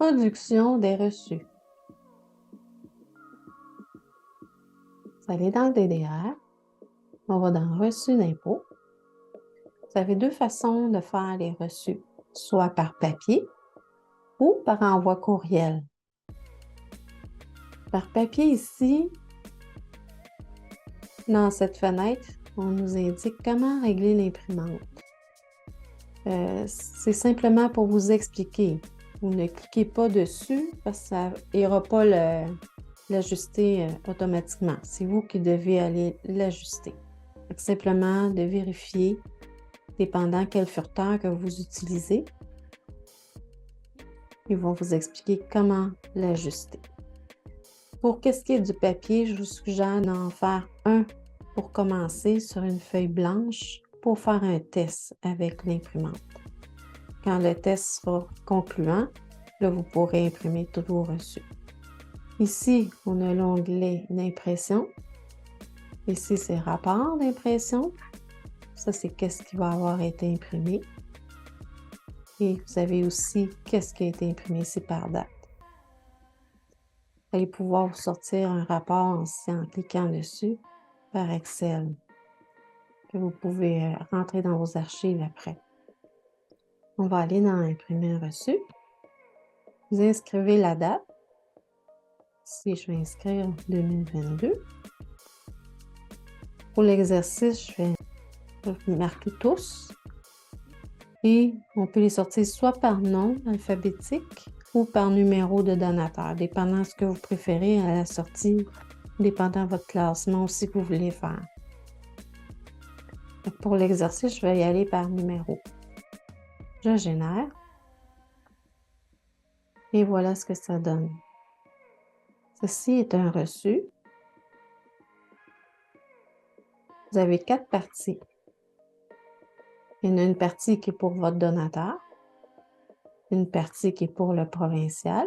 Production des reçus. Vous allez dans le DDR, on va dans reçus d'impôt. Vous avez deux façons de faire les reçus, soit par papier ou par envoi courriel. Par papier ici, dans cette fenêtre, on nous indique comment régler l'imprimante. C'est simplement pour vous expliquer. Vous ne cliquez pas dessus parce que ça n'ira pas l'ajuster automatiquement. C'est vous qui devez aller l'ajuster. Simplement de vérifier, dépendant quel furteur que vous utilisez, ils vont vous expliquer comment l'ajuster. Pour qu'est-ce qui est du papier, je vous suggère d'en faire un pour commencer sur une feuille blanche pour faire un test avec l'imprimante. Quand le test sera concluant, là, vous pourrez imprimer tous vos reçus. Ici, on a l'onglet d'impression. Ici, c'est rapport d'impression. Ça, c'est qu'est-ce qui va avoir été imprimé. Et vous avez aussi qu'est-ce qui a été imprimé ici par date. Vous allez pouvoir vous sortir un rapport aussi en cliquant dessus par Excel, que vous pouvez rentrer dans vos archives après. On va aller dans imprimer un reçu. Vous inscrivez la date. Ici, je vais inscrire 2022. Pour l'exercice, je vais marquer tous. Et on peut les sortir soit par nom alphabétique ou par numéro de donateur, dépendant de ce que vous préférez à la sortie, dépendant de votre classement aussi que vous voulez faire. Pour l'exercice, je vais y aller par numéro. Je génère. Et voilà ce que ça donne. Ceci est un reçu. Vous avez 4 parties. Il y en a une partie qui est pour votre donateur, une partie qui est pour le provincial,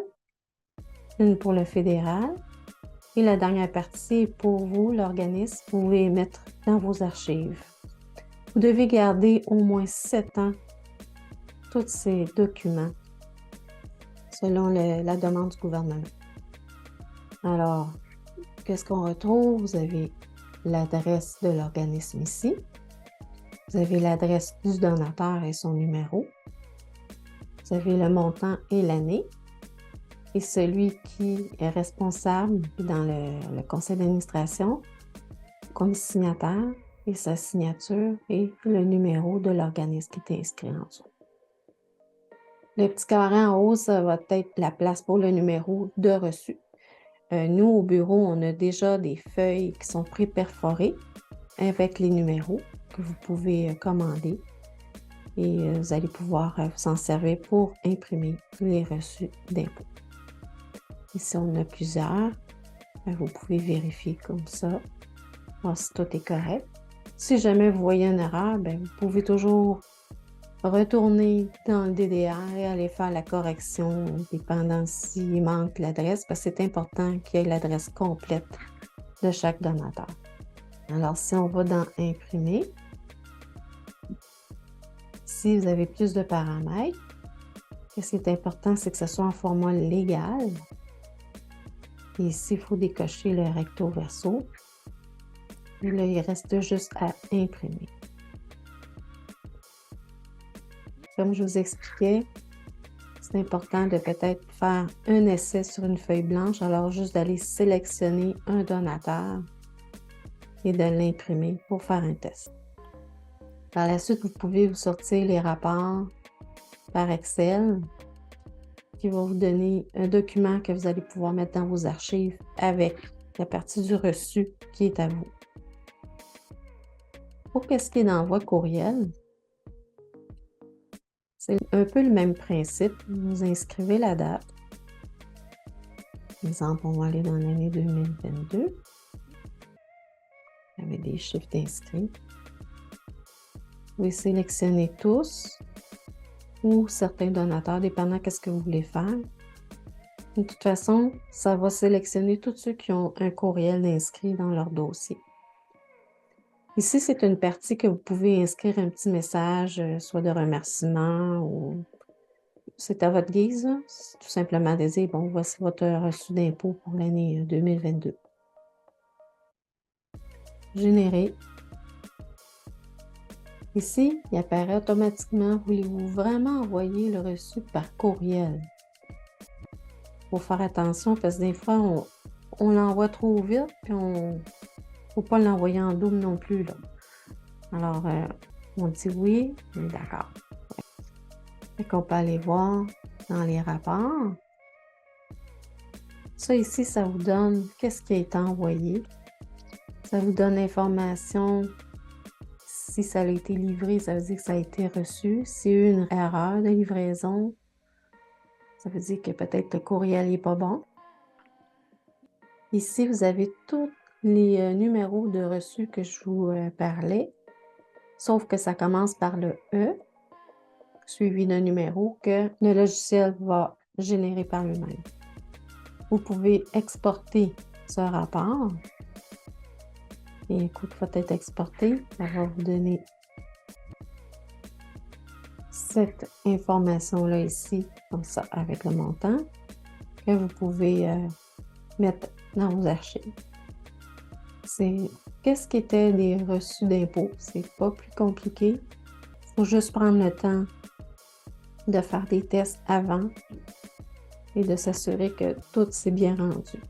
une pour le fédéral, et la dernière partie est pour vous, l'organisme, vous pouvez mettre dans vos archives. Vous devez garder au moins 7 ans tous ces documents selon la demande du gouvernement. Alors, qu'est-ce qu'on retrouve? Vous avez l'adresse de l'organisme ici. Vous avez l'adresse du donateur et son numéro. Vous avez le montant et l'année. Et celui qui est responsable dans le conseil d'administration comme signataire et sa signature et le numéro de l'organisme qui est inscrit en dessous. Le petit carré en haut, ça va être la place pour le numéro de reçu. Nous, au bureau, on a déjà des feuilles qui sont pré-perforées avec les numéros que vous pouvez commander et vous allez pouvoir vous en servir pour imprimer les reçus d'impôt. Ici, on en a plusieurs. Vous pouvez vérifier comme ça, voir si tout est correct. Si jamais vous voyez une erreur, vous pouvez toujours retourner dans le DDR et aller faire la correction, dépendant s'il manque l'adresse, parce que c'est important qu'il y ait l'adresse complète de chaque donateur. Alors, si on va dans « Imprimer », si vous avez plus de paramètres, ce qui est important, c'est que ce soit en format légal. Et ici, il faut décocher le recto verso. Et là, il reste juste à imprimer. Comme je vous expliquais, c'est important de peut-être faire un essai sur une feuille blanche, alors juste d'aller sélectionner un donateur et de l'imprimer pour faire un test. Par la suite, vous pouvez vous sortir les rapports par Excel qui va vous donner un document que vous allez pouvoir mettre dans vos archives avec la partie du reçu qui est à vous. Pour ce qui est d'envoi courriel, c'est un peu le même principe. Vous inscrivez la date. Par exemple, on va aller dans l'année 2022 avec des chiffres d'inscrits. Vous pouvez sélectionner tous ou certains donateurs, dépendant de ce que vous voulez faire. De toute façon, ça va sélectionner tous ceux qui ont un courriel inscrit dans leur dossier. Ici, c'est une partie que vous pouvez inscrire un petit message, soit de remerciement ou c'est à votre guise, là. C'est tout simplement de dire, bon, voici votre reçu d'impôt pour l'année 2022. Générer. Ici, il apparaît automatiquement, voulez-vous vraiment envoyer le reçu par courriel? Il faut faire attention parce que des fois, on l'envoie trop vite, puis ne faut pas l'envoyer en double non plus, là. Alors, on dit oui, on est d'accord. Fait qu'on peut aller voir dans les rapports. Ça ici, ça vous donne qu'est-ce qui a été envoyé. Ça vous donne l'information. Si ça a été livré, ça veut dire que ça a été reçu. S'il y a eu une erreur de livraison, ça veut dire que peut-être le courriel n'est pas bon. Ici, vous avez tous les numéros de reçu que je vous parlais, sauf que ça commence par le E, suivi d'un numéro que le logiciel va générer par lui-même. Vous pouvez exporter ce rapport. Et écoute, il va être exporté. Ça va vous donner cette information-là ici, comme ça, avec le montant, que vous pouvez mettre dans vos archives. C'est qu'est-ce qui était des reçus d'impôts. C'est pas plus compliqué. Il faut juste prendre le temps de faire des tests avant et de s'assurer que tout s'est bien rendu.